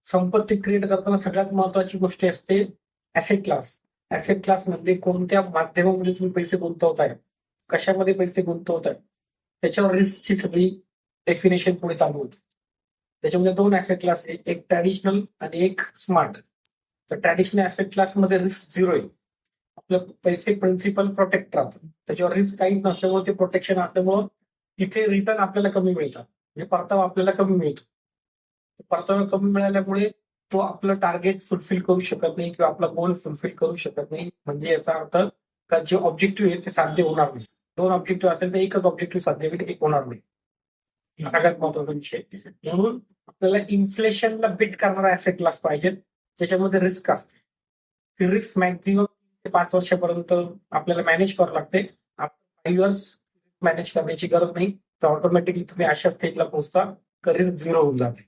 संपत्ती क्रिएट करताना सगळ्यात महत्वाची गोष्ट असते ऍसेट क्लास. ऍसेट क्लास मध्ये कोणत्या माध्यमामध्ये तुम्ही पैसे गुंतवताय, कशामध्ये पैसे गुंतवताय, त्याच्यावर रिस्कची सगळी डेफिनेशन पुढे चालू होते. त्याच्यामध्ये दोन ऍसेट क्लास आहे, एक ट्रॅडिशनल आणि एक स्मार्ट. तर ट्रॅडिशनल ऍसेट क्लासमध्ये रिस्क झिरो आहे. आपले पैसे प्रिन्सिपल प्रोटेक्ट राहतात, त्याच्यावर रिस्क काहीच नसल्यामुळे ते प्रोटेक्शन असल्यामुळं तिथे रिटर्न आपल्याला कमी मिळतात, म्हणजे परतावा आपल्याला कमी मिळतो. परतावा कमी मिळाल्यामुळे तो आपलं टार्गेट फुलफिल करू शकत नाही किंवा आपला गोल फुलफिल करू शकत नाही. म्हणजे याचा अर्थ का जे ऑब्जेक्टिव्ह आहे ते साध्य होणार नाही. दोन ऑब्जेक्टिव्ह असेल तर एकच ऑब्जेक्टिव्ह साध्य होईल, एक होणार नाही. सगळ्यात महत्वाचा विषय. म्हणून आपल्याला इन्फ्लेशनला बीट करणारा ऍसेट क्लास पाहिजे, त्याच्यामध्ये रिस्क असते. रिस्क मॅक्झिमम 5 वर्षापर्यंत आपल्याला मॅनेज करावं लागते. 5 इयर्स मॅनेज करण्याची गरज नाही, तर ऑटोमॅटिकली तुम्ही अशा स्टेजला पोहोचता की रिस्क झिरो होऊन जाते.